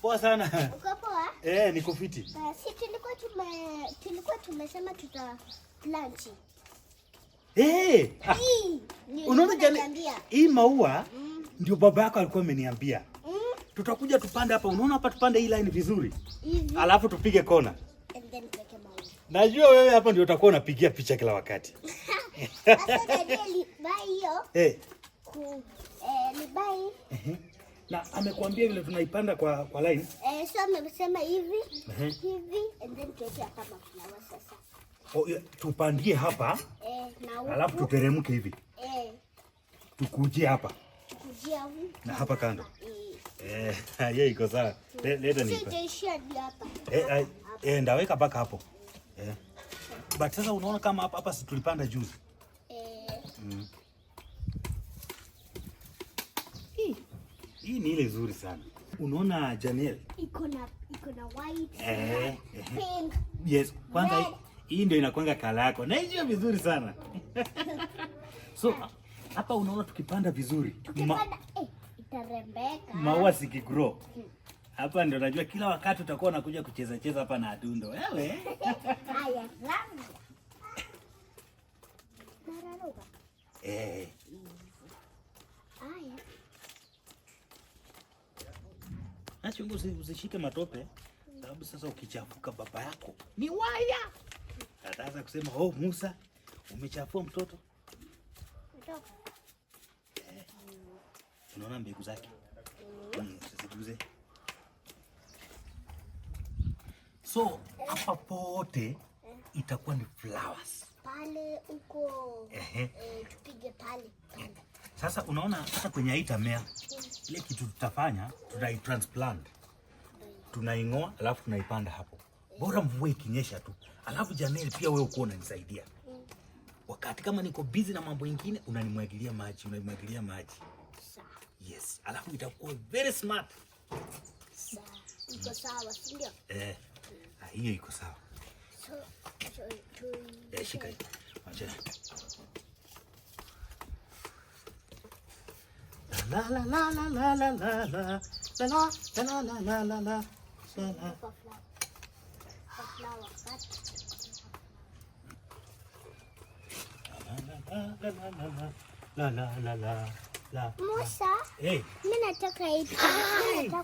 Poa sana. Uko poa? Niko fiti. Si tulikuwa tumesema tuta lunch. Unaona jana hii maua ndio baba yako alikuwa ameniambia. Tutakuja tupande hapa. Unaona hapa tupande hii line vizuri. Alafu tupige kona. And then tuweke maua. Najua wewe hapa ndio utakuwa unapigia picha kila wakati. Sasa ndio buy hiyo. Ni buy. Na amekuambia vile tunaipanda kwa line. So amesema hivi, hivi and then tuweke hapa maflower sasa. Tupandie hapa. Na huko. Alafu tuteremke hivi. Tukujie hapa. Tukujie huko. Na hapa kando. Yeye iko sawa. Leta nipa. Sitaishia hapa. Ndaweka mpaka hapo. But sasa unaona kama hapa si tulipanda juzi. Hii ni ile nzuri sana. Unaona Janelle? Iko na white, pink. Yes, kwanza hii ndio inakuanga kala yako. Na hiyo vizuri sana. So hapa unaona tukipanda vizuri. Itarembeka. Maua sikigrow. Hapa ndio najua kila wakati utakuwa unakuja kucheza hapa na adundo. Wewe? Haya, rangi. Nararuka. Haya. Nachungu usishike matope. Sababu sasa ukichafuka baba yako ni waya. Ataanza kusema, "Oh Musa, umechafua mtoto." Mtoto. Unaona mbegu zake? Usiziguze. So, hapa pote itakuwa ni flowers. Pale uko tupige pale. Sasa unaona hata kwenye haitamea ile kitu tutafanya, tutai-transplant. Tunaingoa alafu tunaipanda hapo. Bora mvua ikinyesha tu. Alafu Janelle pia wewe uko unanisaidia. Wakati kama niko busy na mambo mengine unanimwagilia maji, Sawa. Yes, alafu itakuwa very smart. Sawa. Iko sawa, si ndio? Hiyo iko sawa. So, Shika hii. Acha. La la la la la la la la la la la la la la. Musa, mimi nataka hii.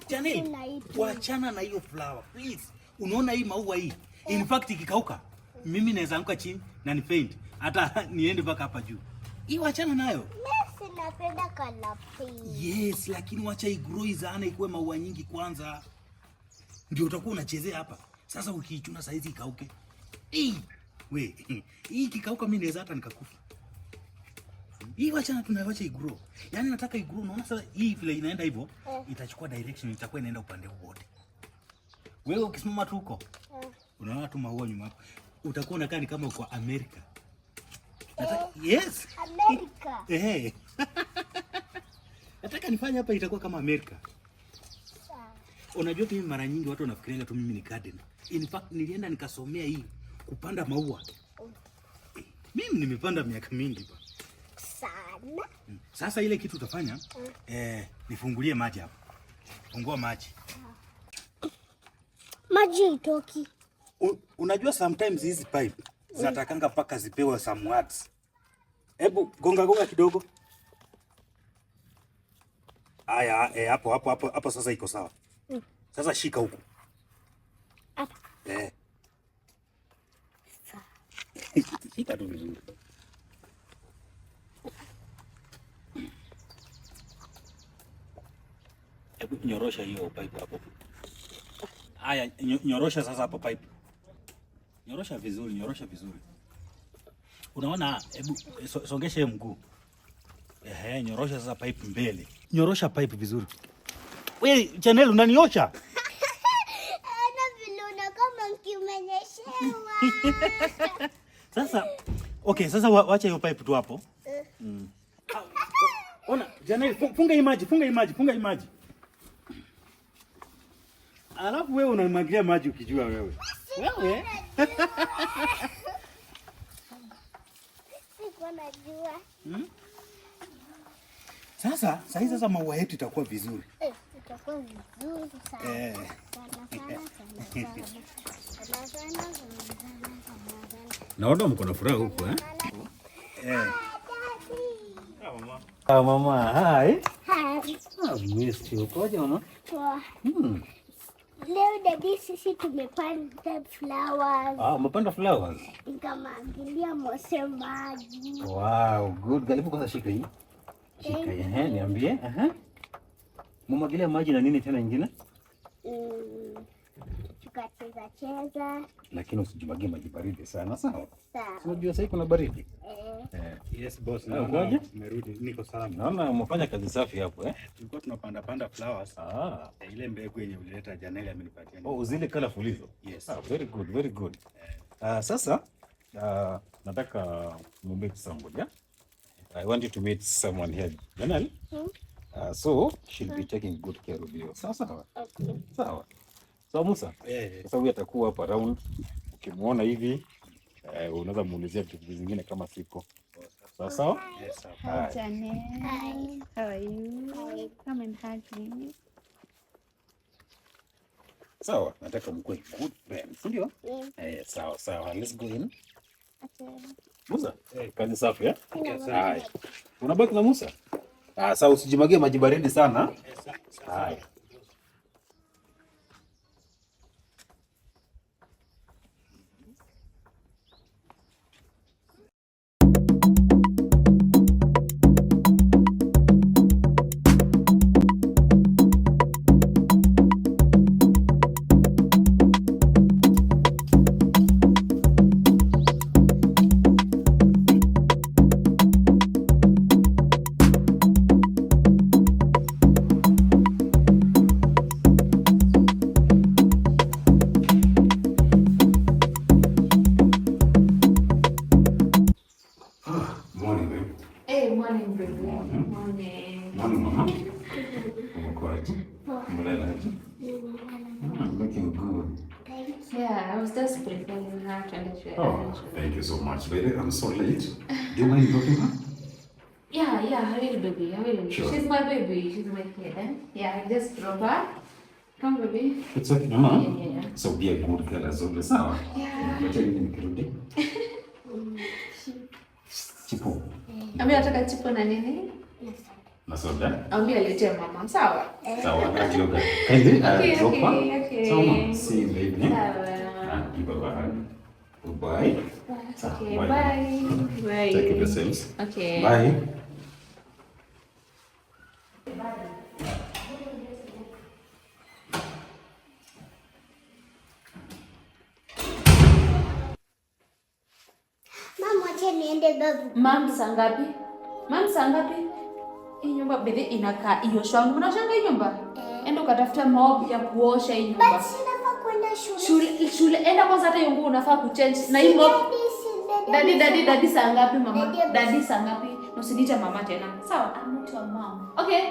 Janelle, wachana na hiyo flower, please. Unaona hii maua hii? In fact ikikauka, mimi naweza anguka chini na ni faint. Hata niende mpaka hapa juu. Hii wachana nayo. Mimi napenda color pink. Yes, lakini wacha igrow izana ikuwe maua nyingi kwanza. Ndio utakuwa unachezea hapa. Sasa ukiichuna saizi ikauke. Hii ikikauka mimi naweza hata nikakufa. Hii wachana tunaiacha igrow. Yaani nataka igrow, unaona sasa hii vile inaenda hivyo, itachukua direction, itakuwa inaenda upande wote. Wewe ukisimama tu huko, unaona tu maua nyuma hapo. Utakuwa unakaa ni kama uko Amerika. Yes. Amerika. Nataka nifanye hapa itakuwa kama Amerika. Sawa. Unajua mimi mara nyingi watu wanafikiria tu mimi ni gardener. In fact nilienda nikasomea hii kupanda maua. Mimi nimepanda miaka mingi pa. Sana. Sasa ile kitu utafanya nifungulie maji hapa. Fungua maji. Maji itoki. Unajua sometimes hizi pipe zinatakanga paka zipewe some words. Hebu gonga kidogo. Haya, hapo sasa iko sawa. Sasa shika huko. Hapa. Sawa. Shika tu vizuri. Hebu nyorosha hiyo pipe hapo. Haya, nyorosha sasa hapo pipe. Nyorosha vizuri. Unaona, hebu songesha mguu. Nyorosha sasa pipe mbele. Nyorosha pipe vizuri. Wewe Janelle unaniosha? Ana vile kama mkimenyeshewa. Sasa sasa wacha hiyo pipe tu hapo. Ona, Janelle funga hii maji. Alafu wewe unamwagilia maji ukijua wewe. Siko najua. Sasa maua yetu itakuwa vizuri. Itakuwa vizuri sana. Naona mko na furaha huko Mama, hi. Hi. Missed you. Ukoje mama? Poa. Leo daddy sisi tumepanda flowers. Umepanda flowers? Nikamwagilia mose maji. Wow, good. Karibu kwanza shika hii. Shika hii, niambie. Mumwagilia maji na nini tena nyingine? Cheza. Lakini usijimwagie maji baridi sana, sawa? Sawa. Unajua sasa kuna baridi. Yes boss, nimerudi, niko salama. Naona umefanya kazi safi hapo Tulikuwa tunapanda flowers. Ile mbegu yenye ulileta Janelle amenipatia. Zile colorful hizo. Yes. Very good, very good. Sasa nataka mu meet somebody. I want you to meet someone here. Janelle? So she'll be taking good care of you. Sawa? Okay. Sawa. So Musa, sasa huyu atakuwa hapa around. Ukimuona hivi unaweza muulizia vitu vingine kama siko. Sawa? Yes, sir. Hi, Janelle. How are you? Come and hug me. Sawa, nataka mkue good friends, ndio? Sawa. Let's go in. Okay. Musa, kazi safi Yes, sir. Haya. Unabaki na Musa? Sawa, usijimwagie maji baridi sana. Yes, sir. Haya. Morning, babe. Hey, morning, baby. Morning. Morning, mama. Looking good. Yeah, I was just preparing her to let you. Thank you so much, baby. I'm so late. Do you mind looking up? Yeah, I will, baby. I will. Sure. She's my baby. She's my kid. Yeah, I just drop her. Come, baby. It's okay, mama. Yeah. So be a good girl as always. Sawa? Yeah. Wacha mimi nikirudi. Chipo. Ami nataka chipo na nini? Na soda. Ambia alete mama. Sawa? Sawa, na yoga. Kindly drop her. Okay. So, mama, see you later. Sawa. Give her a hug. Goodbye. Okay, Bye. bye. Take care of yourselves. Okay. Bye. Mama, wacha niende babu. Mam, saa ngapi? Hii nyumba bedhe inakaa hiyo shwangu. Mnashanga hii nyumba? Enda ukatafuta mob ya kuosha hii nyumba. But sinafaa kwenda shule. Shule enda kwanza, hata hiyo nguo unafaa kuchange. Na hii mob Dadi saa ngapi mama? Dadi saa ngapi? Usiniite mama tena. Sawa? I'm not your mom. Okay.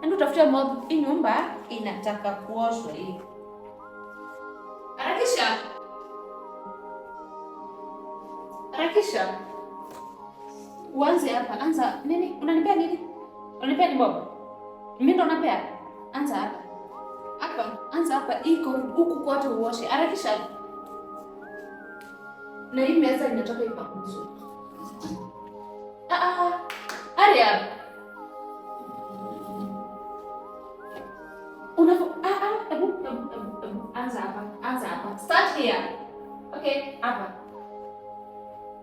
Enda utafuta mob, hii nyumba inataka kuoshwa hii. Harakisha. Uanze hapa. Anza nini? Unanipea nini? Unanipea ni mob? Mimi ndo napea. Anza hapa. Anza hapa. Iko huku kote uoshe. Harakisha. Na hii meza inatoka ipakuzwe. Aria. Anza hapa. Start here. Okay, hapa.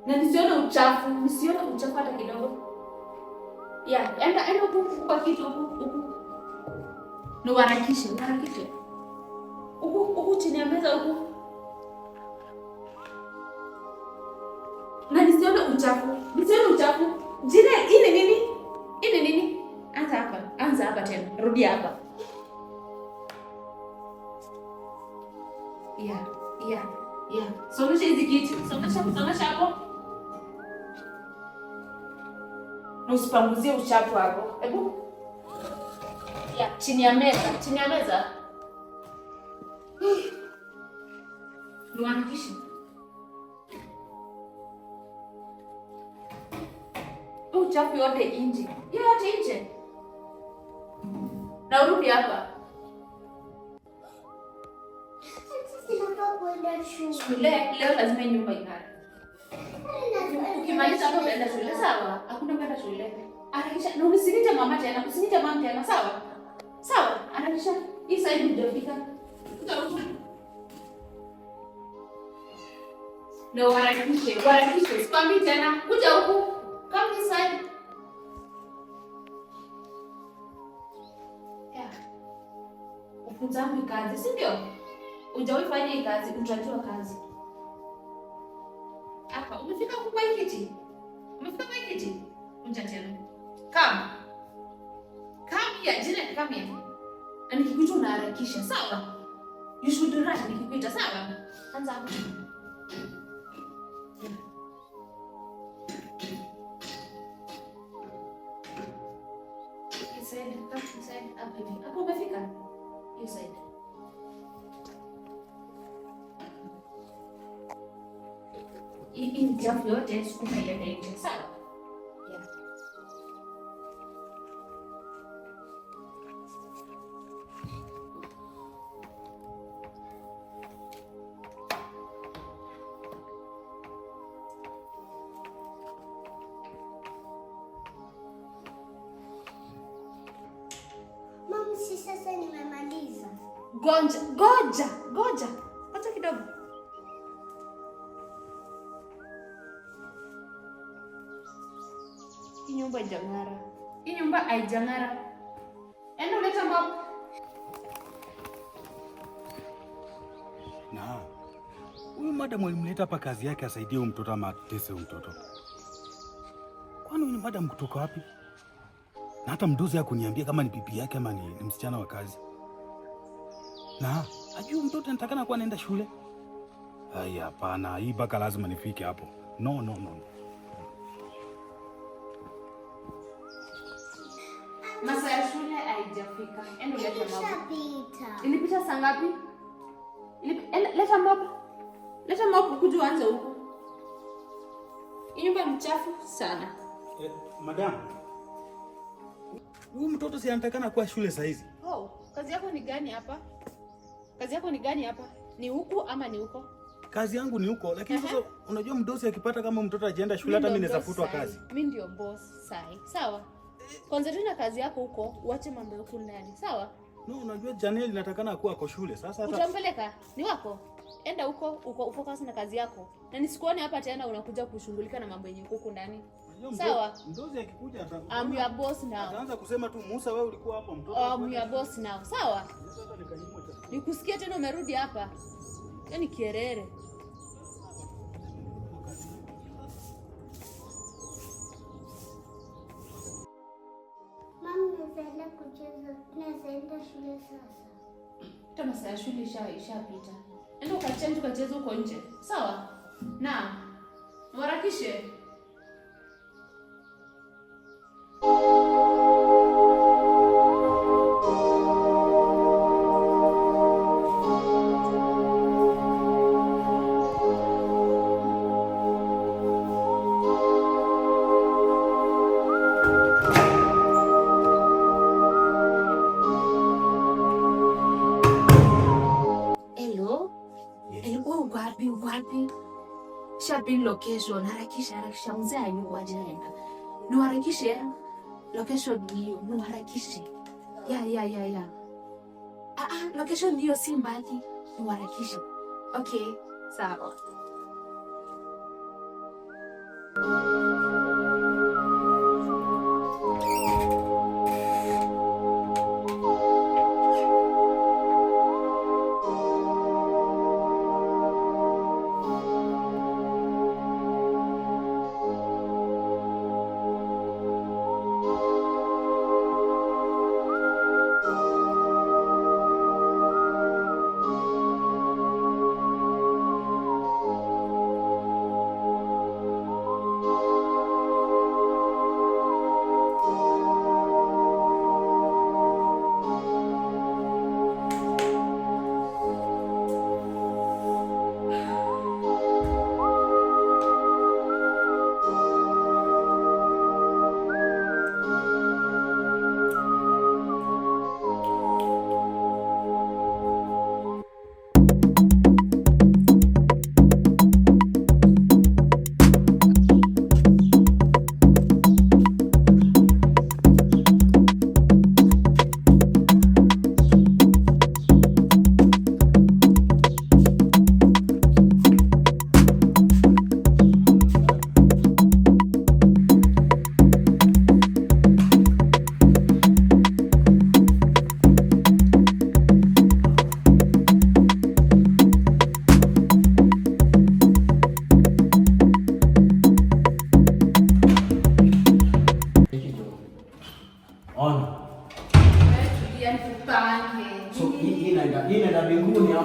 Na nisione uchafu hata kidogo. Yeah, enda huku kwa kitu huku. Na uharakishe. Huku chini ya meza huku. Na nisione uchafu. Jina ile nini? Anza hapa tena. Rudi hapa. Yeah. Songesha hizi kiti. Songesha hapo. Na usipanguzie uchafu hapo. Hebu. Yeah, chini ya meza. Nuanakisha. Uchafu yote inji. Hiyo yote nje. Na urudi hapa. Sisi tunataka kuenda shule. Shule leo lazima nyumba ing'are. Ukimaliza hapo utaenda shule, sawa? Hakuna kwenda shule. Harakisha. Na usinite mama tena, usinite mama tena, sawa? Sawa? Harakisha. Hii side hujafika. Na harakishe. Sikwambii tena. Kuja huku. Come this side. Yeah. Ufunzangu kazi, si ndio? Hujawahi fanya hii kazi, utajua kazi. Hapa, umefika kwa hii kiti? Umefika kwa hii kiti? Kuja tena. Come. Come here, Janet, come here. Na nikikuita unaharakisha, sawa? You should rush nikikuita, sawa? Anza hapo. Inside, up hivi. Hapo umefika? Inside. Hii ni chafu yote, sukuma ile nje, sawa? Yeah. Mama, si sasa nimemaliza. Goja. Acha kidogo. Hii nyumba haijang'ara. Enda uleta mop. Na huyu madam alimleta hapa kazi yake asaidie huyu mtoto ama atese huyu mtoto. Kwani huyu madam kutoka wapi? Na hata mdozi hakuniambia kama ni bibi yake ama ni msichana wa kazi. Na ajui mtoto anatakana kuwa anaenda shule. Ai, hapana, hii baka lazima nifike hapo. No. Masaa ya shule haijafika. Enda ulete mop. Ilishapita. Ilipita saa ngapi? Leta mop. Leta mop kuja uanze huko. Hii nyumba ni chafu sana. Madam. Huyu mtoto si anatakana kuwa shule saa hizi. Oh, kazi yako ni gani hapa? Ni huku ama ni huko? Kazi yangu ni huko, lakini sasa unajua mdosi akipata kama mtoto ajienda shule hata mimi naweza futwa kazi. Mimi ndio boss sai. Sawa? Kwanza tuna kazi yako huko, uache mambo yako ndani. Sawa? No, unajua Janelle inatakana kuwa kwa shule. Sasa hata utampeleka ni wako. Enda huko ufocus na kazi yako. Na nisikuone hapa tena unakuja kushughulika na mambo yenye huko ndani. Sawa? Mdozi akikuja I'm your boss now. Ataanza kusema tu Musa, wewe ulikuwa hapa mtoto. I'm your boss now. Sawa? Nikusikia tena umerudi hapa. Yaani kierere. Mama, naenda kucheza. Naenda shule sasa. Tena saa shule ishapita. Enda ukachange ukacheze huko nje. Sawa? Na harakishe. Shopping location, harakisha mzee ayuko ajaenda. Nuharakishe location hiyo, nuharakishe. Ya. Location hiyo si mbali. Nuharakishe. Okay, sawa.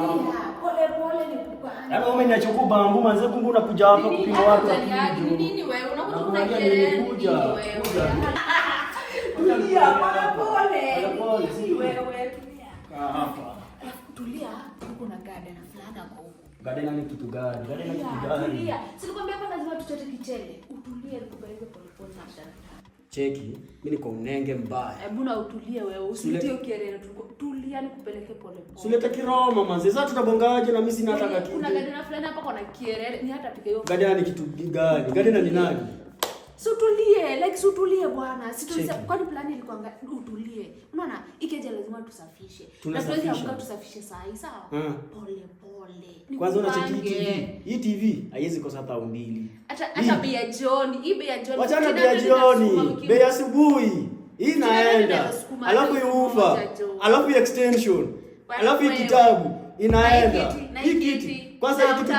Pole pole ni kupanga. Yaani wewe unachukua bambu manze kumbe unakuja hapa kupima watu. Nini wewe? Unakuja unakelele nini wewe? Tulia pole. Wewe tulia. Hapa. Tulia, uko na garden fulani hapo. Garden ni kitu gani? Garden ni kitu gani? Tulia. Silikwambia hapa lazima tuchote kichele. Utulie nikupeleke pole pole na shaka. Cheki, mimi niko unenge mbaya. Hebu na utulie wewe, usitie ukielele tulia nikupeleke pole pole. Suleta kiroma manze. Sasa tutabongaje na mimi sina hata kitu. Kuna garden fulani hapa kwa na kielele, ni hata pika hiyo. Garden ni kitu gani? Garden ni nani? Sutulie, like sutulie bwana. Situlisema kwani plani ilikuwa utulie. Unaona? Ikeje lazima tusafishe. Na tuweze amka tusafishe saa hii, sawa? Pole pole. Kwanza unacheki TV. Hii TV haiwezi kosa hata 2. Hata bei ya jioni, hii bei ya jioni. Wacha bei ya jioni, bei ya asubuhi. Hii inaenda. Alafu yufa. Alafu extension. Alafu kitabu inaenda. Hii kiti. Kwanza hii kiti.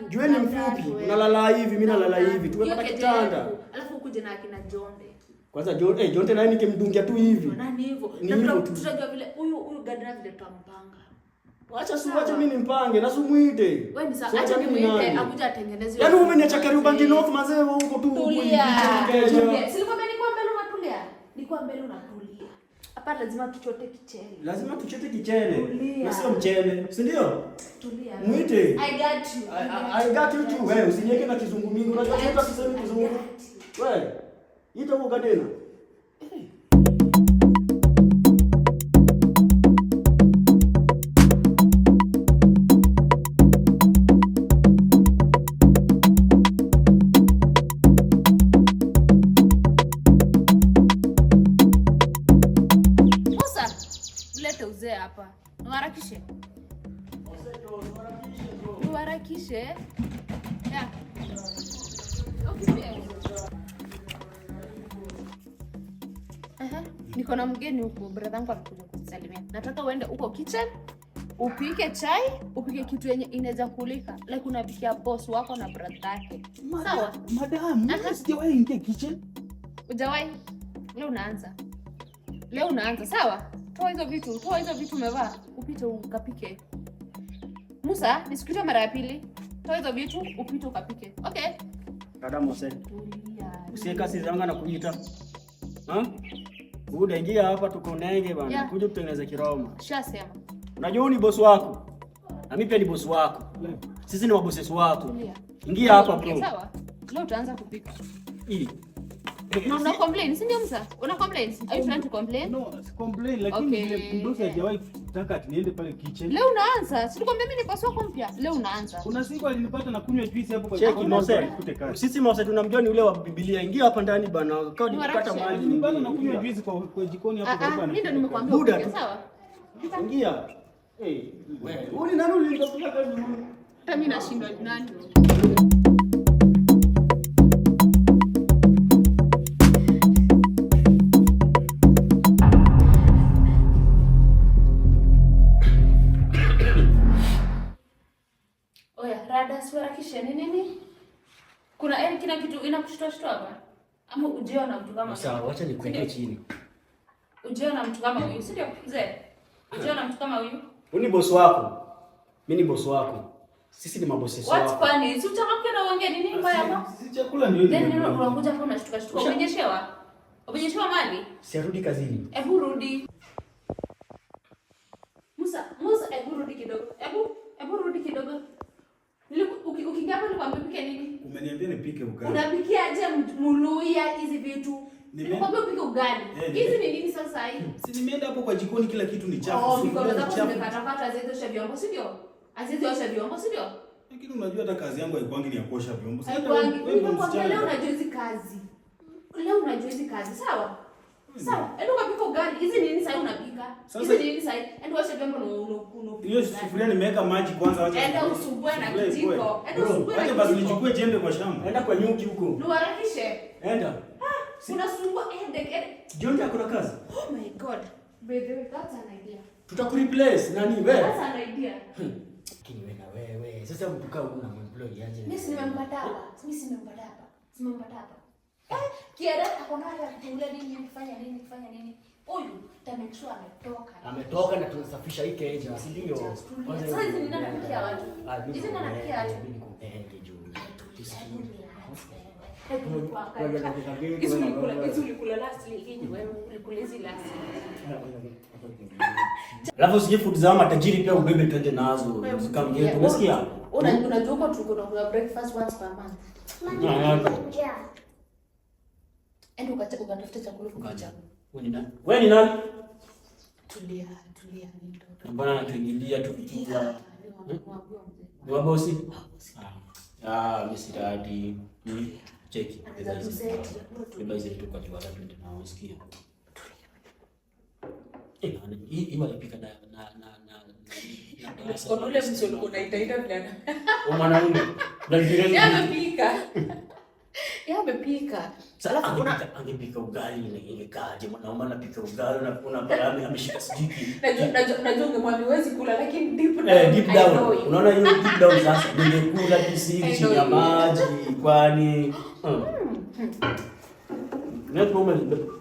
Jueni mfupi. Unalala hivi, mimi nalala hivi. Tumepata kitanda. Alafu ukuje na akina Jonde. Kwanza Jonde naye nikimdungia tu hivi. Nani hivyo? Na tutajua vile huyu gadana vile tutampanga. Wacha mimi nimpange na sumuite. Wewe ni sawa, acha nimuite akuja atengeneze. Yaani wewe umeniacha karibu bangi north mazee huko tu huko hivi. Silikwambia ni kwa mbele unatulia. Ni kwa mbele unatulia. Hapa lazima tuchote kichele. Lazima tuchote kichele. Na sio mchele, si ndio? Tulia. Muite. I got you. I got you too. Wewe usiniweke na kizungu mingi. Unajua hata sisemi kizungu. Wewe. Ita huko gadena. Hapa. Uharakishe. Uharakishe. Ya. Okay. Niko na mgeni huko, brother wangu anakuja kusalimia. Nataka uende huko kitchen, upike chai, upike kitu yenye inaweza kulika. Like unapikia boss wako na brother yake. Sawa? Madam, mimi sijawahi ingia kitchen. Hujawahi? Leo unaanza, sawa? Toa hizo vitu umevaa, upite ukapike. Musa, nisikute mara ya pili. Toa hizo vitu, upite ukapike. Okay? Dada Mose. Usiye kasi zanga na kuita. Buda ingia hapa tuko nenge bana. Yeah. Kuja kutengeneza kiroma. Shasema. Unajua ni boss wako. Na mimi pia ni boss wako. Sisi ni mabosses wako. Ingia hapa bro. Sawa. Leo utaanza kupika. Hii. Una complain, si ndio Musa? Una complain? Are you trying to complain? No, si complain lakini vile mdosi hajawahi kutaka niende pale kitchen. Leo unaanza. Silikwambia mimi ni boss wako mpya. Leo unaanza. Kuna siku alinipata na kunywa juice hapo kwa cheki Mose. Sisi Mose tunamjua ni ule wa Biblia. Ingia hapa ndani bana. Kadi kupata maji. Nilipata na kunywa juice kwa jikoni hapo karibu. Mimi ndo nimekuambia sawa? Ingia. Wewe, uli nani ulinitafuta kazi? Hata mimi nashindwa nani. Uharakishe nini? Kuna kina kitu inakushtua hapa? Ama ujeo na mtu kama sawa, acha nikuweke chini. Ujeo na mtu kama huyu, si ndio? Mzee. Ujeo na mtu kama huyu. Huyu ni boss wako. Mimi ni boss wako. Sisi ni mabosses wako. What's funny? Si utamwambia na uongee nini mbaya hapa? Sisi chakula ndio hivi. Then unakuja hapo unashtuka. Umenyeshewa? Umenyeshewa mali? Siarudi kazini. Hebu rudi. Musa, hebu rudi kidogo. Hebu rudi kidogo. Ukiingia hapo nikwambia pike nini? Umeniambia nipike ugali. Unapikia aje muluya hizi vitu? Nikwambia upike ugali. Hizi ni nini sasa hii? Si nimeenda hapo kwa jikoni kila kitu ni chafu. Mikono zako zimekata aziosha vyombo, si ndio? Aziosha vyombo, si ndio? Lakini unajua hata kazi yangu haikwangi ni ya kuosha vyombo. Sasa leo unajua hizi kazi. Leo unajua hizi kazi, sawa? Sawa. Endo kapika ugali. Hizi nini sasa unapika? Hizi nini sasa? Endo osha vyombo na hiyo sufuria nimeweka maji kwanza, acha. Enda usugue na kijiko. Enda usugue na kijiko. Basi nichukue jembe kwa shamba. Enda kwa nyuki huko. Uharakishe. Enda. Unasumbua Jonde akona kazi. Oh my god. By the way, that's an idea. Tutakureplace nani wewe? That's an idea. Kiniweka wewe. Sasa mtukaa una employee aje? Mimi simempata hapa. Simempata hapa. Kiera akona hata kutulia nini kufanya nini? Huyu make sure ametoka. Ametoka na tunasafisha hii keja, si ndio? Sasa hizi nini anapikia watu? Hizi nini anapikia watu? Alafu sije food za matajiri pia ubebe twende nazo. Zikamgeni umesikia? Unajua uko tuko breakfast once per month. Endo ukatafuta chakula kukacha. Wewe ni nani? Tulia ni mtoto. Mbona anatuingilia tukitua? Ni wabosi? Mimi sitaki. Cheki. Beba hizo vitu kwa kiwanda twende na usikie. Hii walipika na kwa ule msolo unaitaita vile. Mwanaume. Amepika. Sasa angepika ugali na ile kaje mwanaume anapika ugali na kuna barabara ameshika sijiki. Najua ungemwambia huwezi kula lakini deep down. Unaona hiyo deep down sasa ningekula kisiri chini ya maji kwani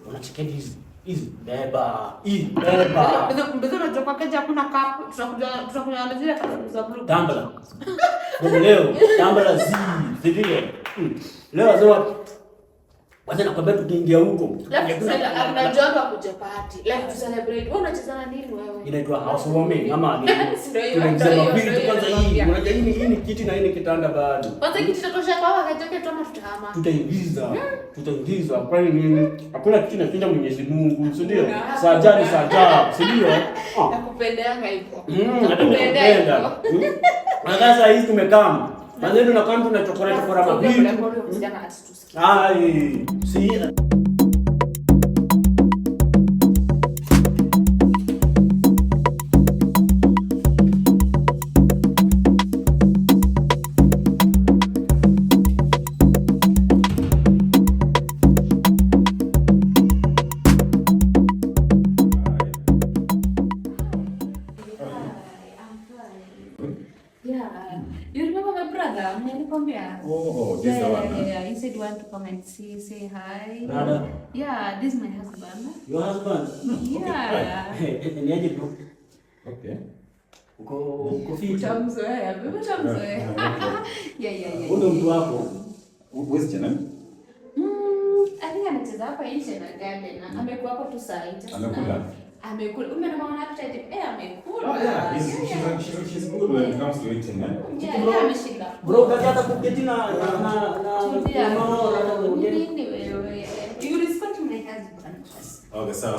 unacheka hizi beba. Mbona unatoka kaje hakuna cup tutakuja na zile cup za blue. Tambala. Leo tambala zile. Leo lazima kwanza nakwambia tukiingia huko. Unajua hapa kuja party. Like to celebrate. Wewe unacheza na nini wewe? Inaitwa housewarming ama nini? Tunasema vipi kwanza hii? Unajua hii ni kiti na hii ni kitanda bado. Kwanza kiti kitatosha kwa wakati wake tu tutahama. Tutaingiza. Kwani nini? Hakuna kitu kinashinda Mwenyezi Mungu, si ndio? Sajadi sajab, si ndio? Nakupendea hivyo. Nakupenda. Na sasa hizi tumekaa. Maneno na kama tunachokora mabibi. Ai, si You remember my brother? Oh, this is the one. Yeah. He said you want to come and say hi. Brother? Yeah, this is my husband. Your husband? Yeah. Niaje bro? Okay. Uko fiti? Utamzoea. Yeah. Huyo mtu wako? Where's Jenna? I think anacheza hapa nje na garden. Amekuwa hapo tu saa hii. Amekula. Umeona appetite? Amekula. Oh yeah, she's good when it comes to eating, eh? Yeah, ameshinda. Bro, kaka kuketi na nini wewe? You respect my husband. Okay, so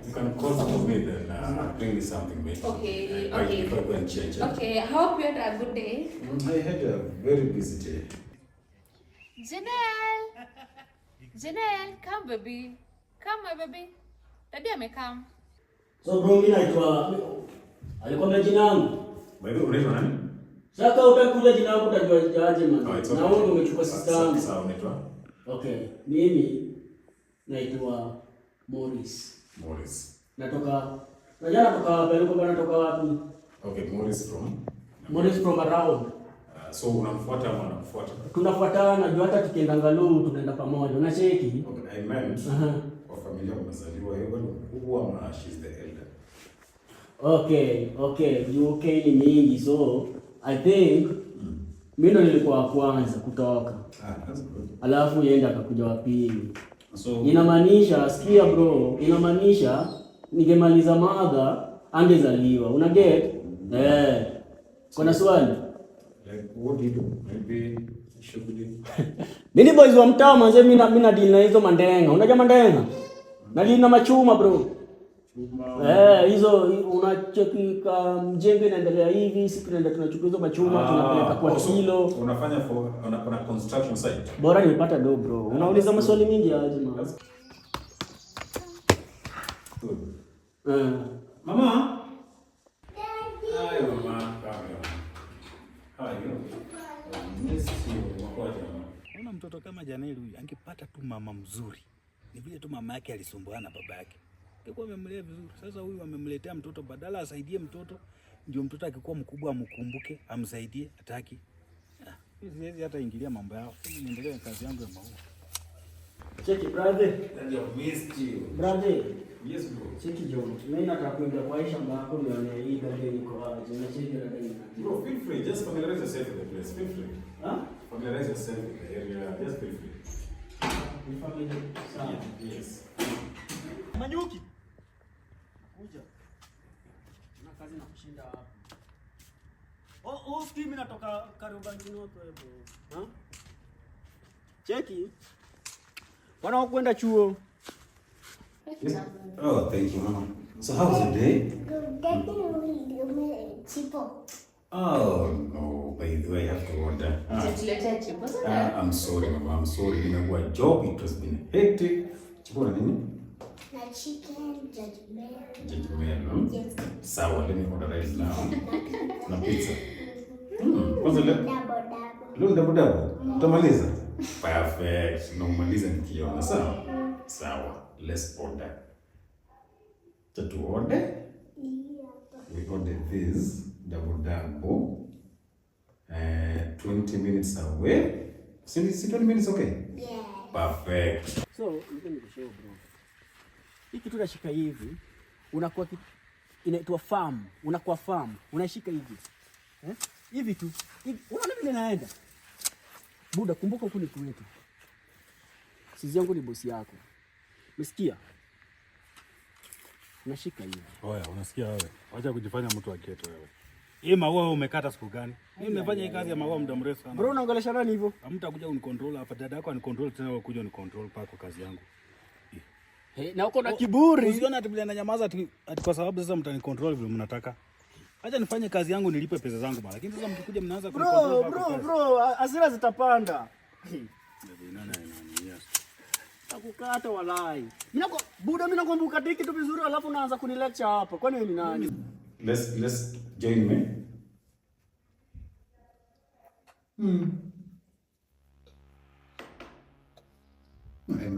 you can call for me then bring me something maybe. Okay. If I go and change it. Okay, I hope you had a good day. I had a very busy day. Janelle, come baby. Come my baby. Daddy amekam. So bro, mimi naitwa alikwambia jina langu. Wewe unaitwa nani? Sasa utakuja jina lako utajua aje man. Okay. Na wewe umechukua sister yangu. Sawa, unaitwa? Okay, mimi naitwa Morris. Natoka wapi? Natoka wapi? Okay, Morris from around. So unamfuata ama unakufuata? Tunafuatana, juu hata tukienda Ngalu tunaenda pamoja. Unacheki? Okay, I meant kwa familia umezaliwa wewe ndio mkubwa ama she's the elder? Okay. UK ni mingi so I think mimi ndo nilikuwa wa kwanza kutoka. That's good. Alafu yeye akakuja wa pili. So inamaanisha sikia bro, inamaanisha ningemaliza madha angezaliwa. Una get? Kuna swali? Like what do you do? Maybe shughuli. Mimi boys wa mtaa manze, mimi na deal na hizo mandenga. Unajua mandenga? Na deal na machuma bro. Hizo unacheki mjembe inaendelea hivi, sisi tunaenda tunachukua hizo machuma tunapeleka kwa kilo. Unafanya kuna construction site. Bora nipata do bro. Unauliza maswali mingi aje man. Mama? Hi mama. How are you? Miss you. Una mtoto kama Janelle huyu angepata tu mama mzuri. Ni vile tu mama yake alisumbuana na baba yake. Angekuwa amemlea vizuri. Sasa huyu amemletea mtoto badala asaidie mtoto, ndio mtoto akikuwa mkubwa amkumbuke, amsaidie, hataki. Siwezi hata ingilia mambo yao. Mimi niendelee na kazi yangu ya maua. Cheki brother. Daddy, I've missed you. Brother. Yes, bro. Cheki John. Mimi nataka kuenda kwa Aisha mbako nione hii gari iko aje. Na cheki gari. Bro, feel free. Just familiarize yourself with the place. Feel free. Huh? Familiarize yourself with the area. Just feel free. Sawa. Yes. Manyuki. Kuja. Na kazi na kushinda hapa. Ski mimi natoka Kariobangi North hapo. Cheki. Wana kwenda chuo. Yes. Oh, thank you, Mama. So how was your day? Oh, no. By the way, I have to order. I'm sorry, Mama. I'm sorry. Nimekuwa job. It has been hectic. Chipo na nini? Na chicken, judgment. Judgment. Yes. Sawa, let me order right now. Na pizza. Kwanza leo double. Utamaliza? Perfect. Na umaliza nikiona. Sawa? Sawa. Let's order. To order? We order this double. 20 minutes away. So 20 minutes okay? Yeah. Perfect. So, niko nikushow bro. Hii kitu unashika hivi, unakuwa inaitwa farm, unakuwa farm, unashika hivi. Hivi tu. Hivi, unaona vile naenda? Buda, kumbuka huku ni kwetu. Sisi yangu ni bosi yako. Umesikia? Unashika hivi. Oya, unasikia wewe? Acha kujifanya mtu wa ghetto wewe. Hii maua umekata siku gani? Mimi nimefanya hii kazi ya maua muda mrefu sana. Bro, unaongelesha nani hivyo? Hamtakuja unicontrol hapa. Dada yako anicontrol tena wewe kuja unicontrol pako kazi yangu. Na uko na kiburi. Usione ati bila nyamaza ati kwa sababu sasa mtanicontrol vile mnataka. Acha nifanye kazi yangu nilipe pesa zangu bana. Lakini sasa mkikuja mnaanza kunicontrol. Bro, hasira zitapanda. Nani yes. Takukata walai. Mimi nakumbuka tiki tu vizuri alafu unaanza kunilecture hapa. Kwani wewe ni nani? Let's join me.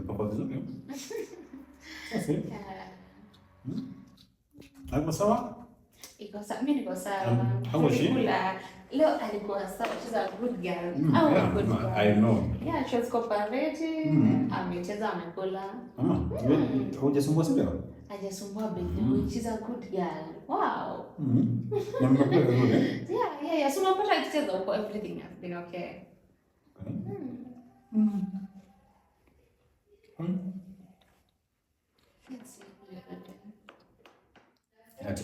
Papa vizuri. Sasa. Hapo sawa? Iko sawa, mimi niko sawa. How was she? Leo alikuwa sawa, she's a good girl. Good girl. I know. Yeah, she was cooperative. Amecheza amekula. Hujasumbua sio? Hajasumbua baby. She's a good girl. Wow. Na mnakula vizuri? Yeah. So unapata akicheza huko everything has been okay.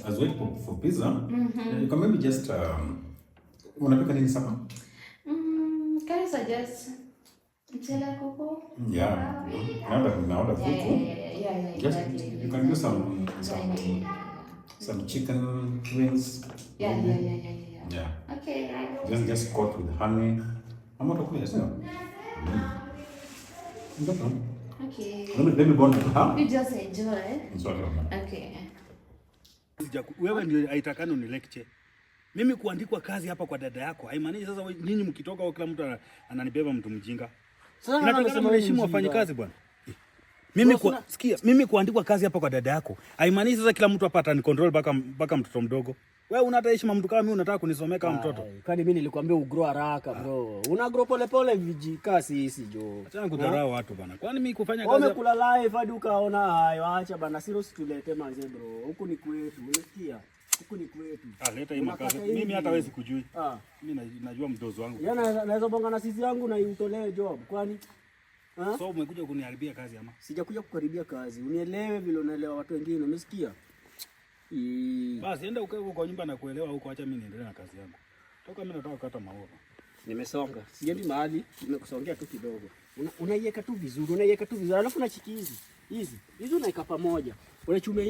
As well for pizza, you can maybe just unapika nini sasa? Can you suggest mchele kuku? Yeah. Now the kuku. Yeah. Just you can do some chicken wings. Yeah. Yeah. Okay. Just coat with honey. I'm not okay, sir. Okay. Let me go on. Huh? You just enjoy. Sorry. Okay. Wewe ndio haitakani ni lecture. Mimi kuandikwa kazi hapa kwa dada yako haimaanishi sasa ninyi mkitoka au kila mtu ananibeba mtu mjinga. Sasa nataka mheshimu wafanyikazi bwana. Mimi kuandikwa kazi hapa kwa dada yako haimaanishi sasa kila mtu hapa atanicontrol mpaka mtoto mdogo. Wewe unataka heshima mtu kama mimi unataka kunisomea kama mtoto. Kwani mimi nilikwambia ugrow haraka bro. Una grow pole pole vijikasi hizi jo. Acha kudharau watu bana. Kwani mimi kufanya kazi umekula live hadi ukaona hayo acha bana siro situlete manze bro. Huku ni kwetu. Unasikia? Huku ni kwetu. Leta hii makazi. Mimi hata wewe sikujui. Mimi najua mdozo wangu. Yana naweza bonga na sisi yangu na utolee job. Kwani so umekuja kuniharibia kazi ama? Sijakuja kukaribia kazi. Unielewe vile unaelewa watu wengine. Umesikia? Basi enda ukae huko kwa nyumba na kuelewa huko, acha mimi niendelee na kazi yangu. Toka mimi nataka kukata maua. Nimesonga. Siendi mahali, nimekusongea tu kidogo. Unaiweka tu vizuri, alafu unachiki hizi unaweka pamoja. Unatumia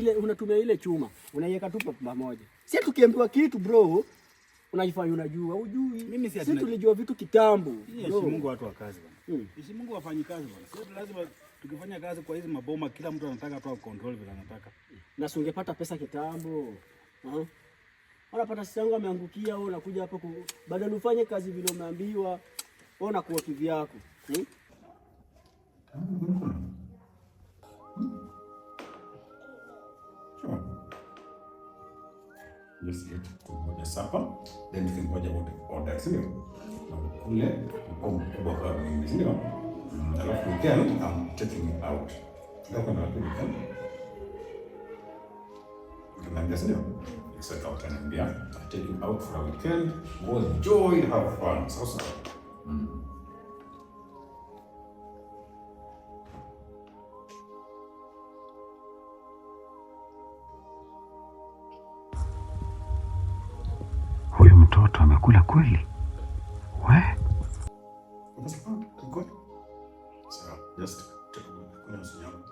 ile chuma, unaiweka tu pamoja. Si tukiambiwa kitu bro, unajifanya unajua, hujui. Mimi si tulijua vitu kitambo. Heshimu Mungu watu wa kazi bwana. Heshimu Mungu wafanyi kazi bwana. Sisi lazima tukifanya kazi kwa hizi maboma kila mtu anataka tu control vile anataka. Na si ungepata pesa kitambo. Unapata sisi yangu ameangukia wewe unakuja hapa badala ufanye kazi vile umeambiwa wewe unakuwa kivyako. Sure. Let's get to the supper. Then you can order what order, sio? Na kule kwa mkubwa kwa mimi, sio? Alafu weekend I'm taking you out. Ndio kuna weekend. Unaniambia sio? Sasa utaniambia I'll take you out for a weekend. Go enjoy, have fun. Sasa. Huyu mtoto amekula kweli? We? So, just take a look. Kuna usinyama.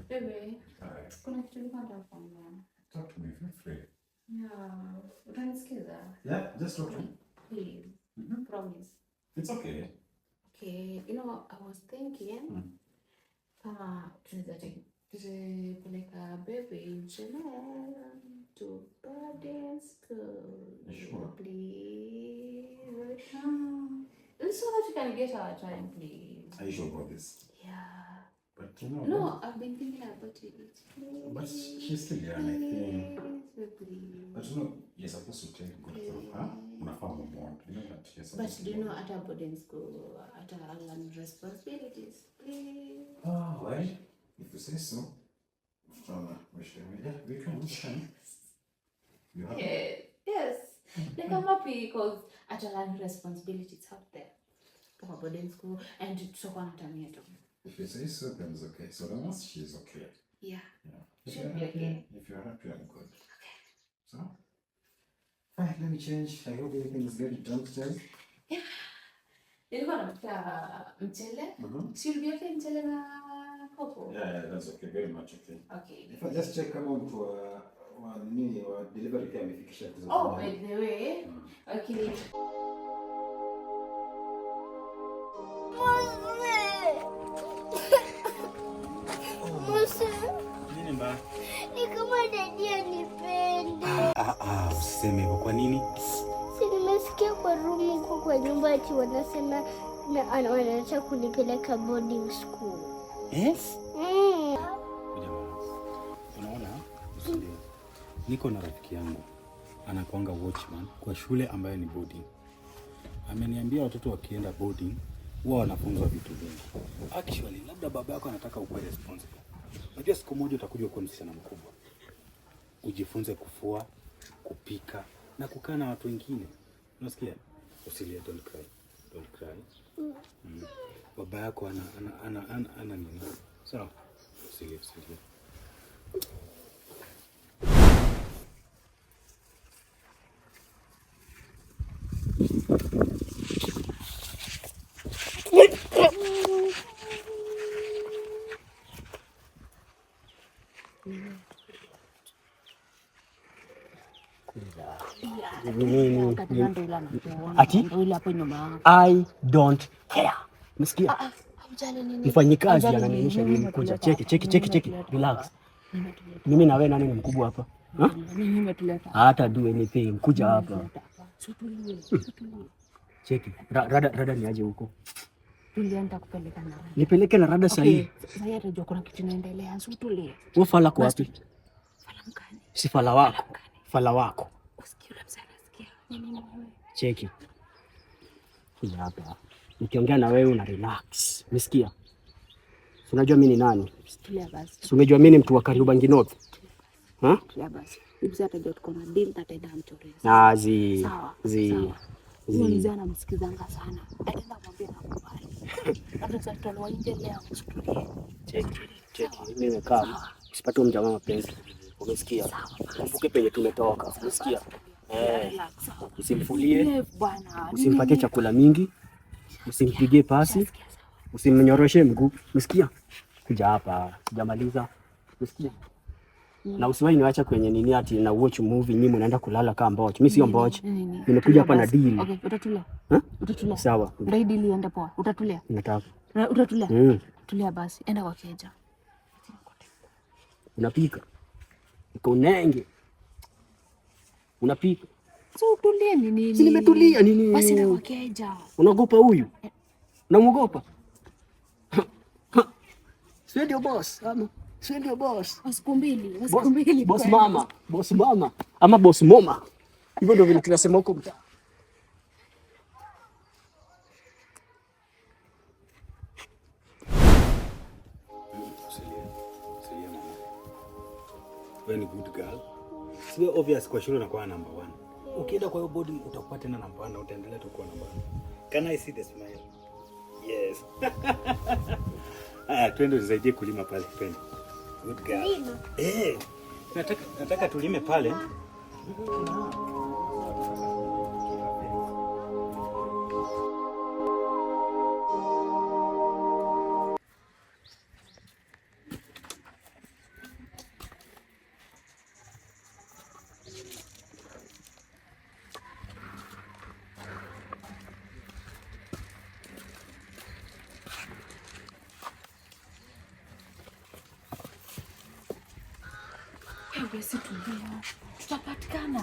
Baby, kuna kitu nilikuwa nataka kuambia. Talk to me, feel free. Yeah, utanisikiza? Yeah, just talk to me. Please. Promise. It's okay. Okay, you know, I was thinking kama tunaweza tupeleka baby to boarding school. Sure. Please. So that you can get our time, please. Are you sure about this? Yeah. But you know, No, I've been thinking about it. Please. but she's still young, I think. Please. But you know, you're supposed to take good care of her. Unafaa mumwant. You know that you're supposed But to. do you know at a boarding school, at a learn responsibilities, please. Oh, well, if you say so. Yeah, we can. You have Yes. Like I'm happy because at a learn responsibilities out there. Kama boarding school and tutakuwa na time yetu. If you say so, then it's okay. So long as she's okay. Yeah. If She'll you're be happy, okay. if you're happy, I'm good. Okay. So, alright, let me change. I hope everything is ready. Don't tell. Yeah. Nilikuwa napika mchele. She'll be okay mchele na popo. Yeah, that's okay. Very much okay. Okay. If I just check amount for delivery time, ifikisha tu. Oh, by the way. Okay. Nini mbaya? Ni kama dadi anipendi. Usiseme hivyo. Kwa nini? Si nimesikia kwa room huko kwa nyumba ati wanasema wanataka kunipeleka boarding school. Unaona? Usilie. Niko na rafiki yangu anakuanga watchman kwa shule ambayo ni boarding. Ameniambia watoto wakienda boarding huwa wanafunzwa vitu vingi. Actually, labda baba yako anataka ukuwe responsible. Unajua siku moja utakuja kuwa msichana mkubwa. Ujifunze kufua, kupika na kukaa na watu wengine. Unasikia? Usilie, don't cry. Don't cry. Baba yako ana nini? Sawa? Usilie. Ati? I don't care. Msikia? Mfanyikazi ananionyesha nini kuja. Cheki. Relax. Mimi na wewe nani ni mkubwa hapa? Hata do anything. Kuja hapa. Cheki. Rada ni aje huko? Tulienda kupeleka na. Nipeleke na rada sahihi. Sasa yeye atajua kuna kitu inaendelea. Tulie. Wewe fala kwa wapi? Fala mkani. Si fala wako. Fala wako. Usikie ule msana sikia. Nini wewe? Cheki. Kuja hapa. Nikiongea na wewe una relax. Umesikia? Unajua mimi ni nani? Tulia basi. Si umejua mimi ni mtu wa Kariobangi North. Tulia basi. Mzee atajua tuko na deal na ataenda mchorezi. Sawa. Mzana msikizanga sana. Ataenda kumwambia nakubali. Hata sasa tunawa nje leo msitulie. Cheki. Mimi nimekaa. Usipate mjamaa mapenzi. Umesikia? Kumbuke penye tumetoka. Umesikia? Usimfulie. Usimpatie chakula mingi. Usimpigie pasi. Usimnyoroshe mguu. Umesikia? Kuja hapa. Sijamaliza. Umesikia? Na usiwahi niacha kwenye nini ati na watch movie nyinyi mnaenda kulala kama mboch. Mimi sio mboch. Nimekuja hapa na deal. Okay, utatulia. Utatulia. Sawa. Ndio deal iende poa. Utatulia. Nataka. Utatulia. Tulia basi. Enda kwa keja. Unapika. Uko nenge. Unapika. So tulie ni nini? Si nimetulia nini? Basi na wakeja. Unaogopa huyu? Unamuogopa? Sio ndio boss ama? Sio ndio boss. Siku mbili. Boss mama ama boss mama. Hivyo ndio vile tunasema huko mtaa. Wewe ni good girl. Sio obvious kwa shule unakuwa number 1. Ukienda kwa hiyo body utakuwa tena number 1 na utaendelea tu kuwa number 1. Can I see the smile? Yes. Twende tusaidie kulima pale twende. Good girl. Nataka tulime pale. Basi tulia. Tutapatikana.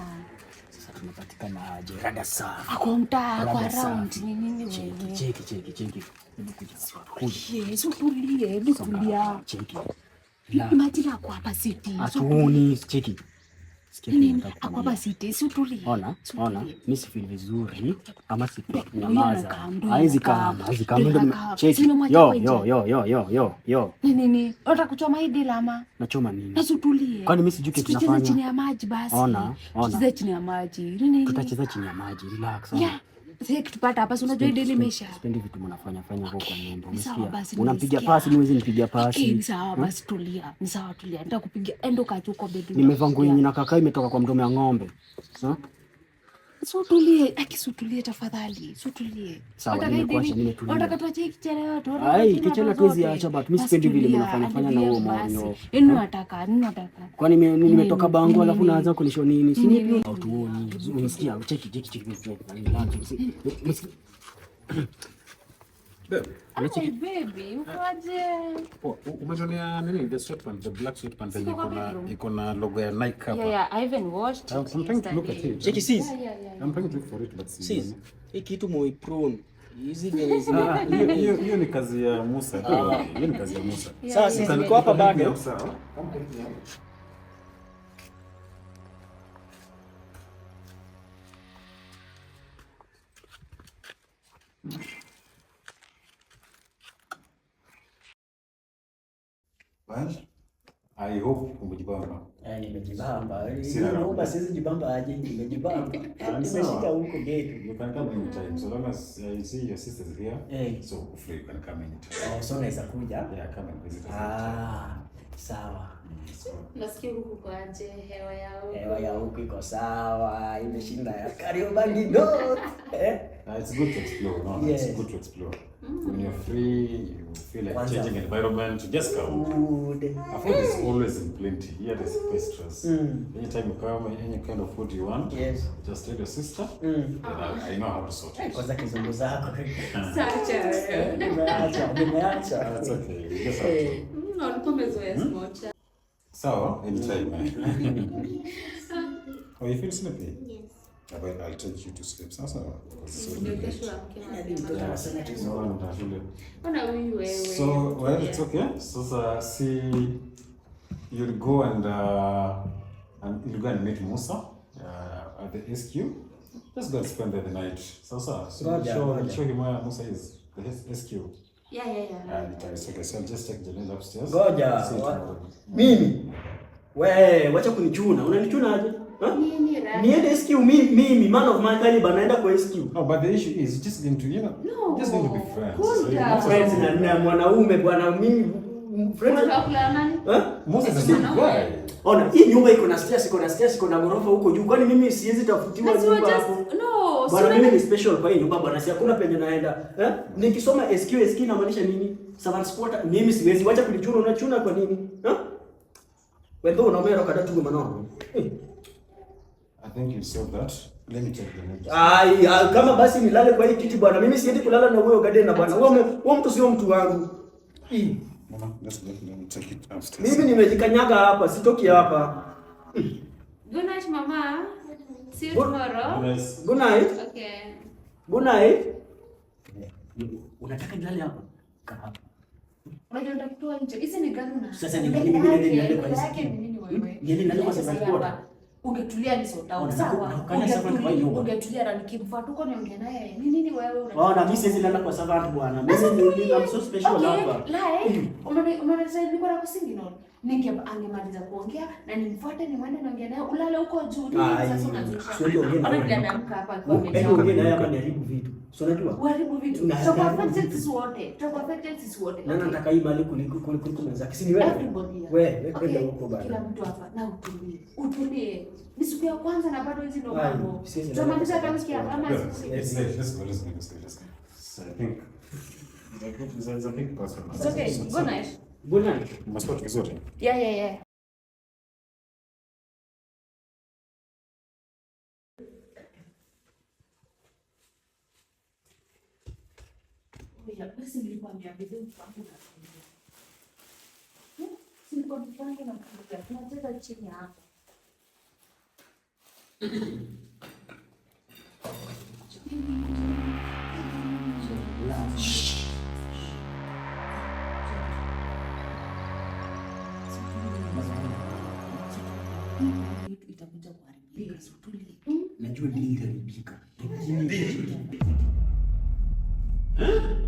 Sasa tunapatikana aje? Rada sana. Kwa mtaa, kwa round ni nini wewe? Cheki. Yes, tulie, hebu tulia. Cheki. Imagine kwa hapa city. Atuoni cheki. Nini? Kwa hapa city, si tulie. Ona, mimi si feel vizuri ama si nyamaza. Haizi kama cheki. Yo. Nini? Unataka kuchoma hii dilama? Nachoma nini? Nasutulie. Kwani mimi sijui kitu tunafanya. Tucheze chini ya maji basi. Ona. Tucheze chini ya maji. Nini? Tutacheza chini ya maji, relax. Yeah. Sasa kitupata hapa, unajua ile imesha. Sipendi vitu mnafanya huko kwa nyumba. Umesikia? Unampiga pasi, niwezi nipiga pasi. Ni sawa basi, tulia. Ni sawa, tulia. Nataka kupiga endo kachuko bebi. Nimevaa nguo yenye na kaka imetoka kwa mdomo ya ng'ombe. Tulie, akisutulie tafadhali. Tulie. Sawa, nimekuacha nimetulia. Unataka tuache kichele yote. Ai, kichele tuwezi acha but mimi sipendi vile mnafanya na huo moyo. Nini nataka? Kwani nimetoka Bango alafu naanza kunisho nini? Si nipi hautuoni. Unisikia? Cheki. Baby, ukoje? Umejonea nini? The sweatpants, the black sweatpants iko na logo ya Nike hapa. Yeah, I even washed. I'm trying to look at it. Cheki sis. I'm trying to look for it but Sis. Hii kitu moi prone. Hizi hiyo ni kazi ya Musa. Hiyo ni kazi ya Musa. Sasa niko hapa bado. Sawa. Well, I hope umejibamba. Nimejibamba. Naomba siwezi jibamba aje, nimejibamba. Nimeshika huko gate. You can come anytime. So long as you see your sisters here. So free you can come anytime. So naweza kuja? Yeah, come and visit us. Sawa. Nasikia huku kwaje, hewa yao. Hewa ya huku iko sawa, imeshinda ya Kariobangi North. It's good to explore, no? Yes. It's good to explore. When you're free, you feel like changing environment, just come. Food is always in plenty. Here there's pastries. Anytime you come, any kind of food you want, just tell your sister, and I know how to sort it. Kwanza kizungu zako. Sacha. Umeacha. That's okay. You just have to. No, nilikuwa nimezoea smocha. So, anytime. Oh, you feel sleepy? Yes. I'll take you to sleep. Sasa. So, well, it's okay. So, see, you'll go and you'll go and meet Musa at the SQ. Just go and spend the night. So show him where Musa is. The SQ. Yeah. It's okay. So I'll just take Janelle upstairs. Ngoja. Mimi. Wacha kunichuna. Unanichuna aje? Niende SQ mimi man of my caliber naenda kwa SQ. No, but the issue is just going to, just going to be friends. Friends na mwanaume bwana mimi friends. Unakula nani? Musa is a good guy. Ona, hii nyumba iko na stairs, iko na ghorofa huko juu. Kwani mimi siwezi tafutiwa nyumba hapo? No, bwana mimi ni special kwa hii nyumba bwana, si hakuna penye naenda. Nikisoma SQ inamaanisha nini? Servant quarter mimi siwezi. Wacha kunichuna, unachuna kwa nini? Wewe unaomba roka tu maneno. I think you saw that. Let me check the next. Kama basi nilale kwa hii kiti bwana. Mimi siendi kulala na huyo Gadena bwana. Wewe mtu sio mtu wangu. Mama, let me take it upstairs. Mimi nimejikanyaga hapa, sitoki hapa. Good night mama. See you tomorrow. Yes. Good night. Okay. Good night. Unataka nilale hapa? Kaa hapa. Unajua nitakutoa nje. Hizi ni gani una? Sasa ni nini mimi niende kwa hizo? Yake ni nini wewe? Niende nalo kwa sababu kwa. Ungetulia ni sort out. Sawa. Ungetulia na nikimfuata huko niongee naye. Ni nini wewe unataka? Oh, na mimi siwezi lala kwa sababu bwana. Mimi I'm so special hapa. Like, umeona nilikuwa na kusingi no. Angemaliza kuongea na nimfuate nimwende niongee naye. Ulale huko juu. Sasa unazusha. Ana nimeamka hapa kwa mimi. Ongea naye hapa niharibu vitu. So unajua? Uharibu vitu. Tutakuaffect sisi wote. Tutakuaffect sisi wote. Na nataka hii mali kuliko mwenzake. Si ni wewe? Wewe kwenda huko bana. Kila mtu hapa na utulie. Utulie. Ni siku ya kwanza na bado hizi ndo mambo. Tunamaliza kama siku ya kama Let's go. So I think there's a big person. It's okay. Good night. Good night. Must vizuri. Yeah. Basi nilikwambia bidii kwangu na sikuwa mpango na kuja. Tunacheza chini hapa. Itakuja kuharibika. Tulie. Najua nini itaribika. Huh?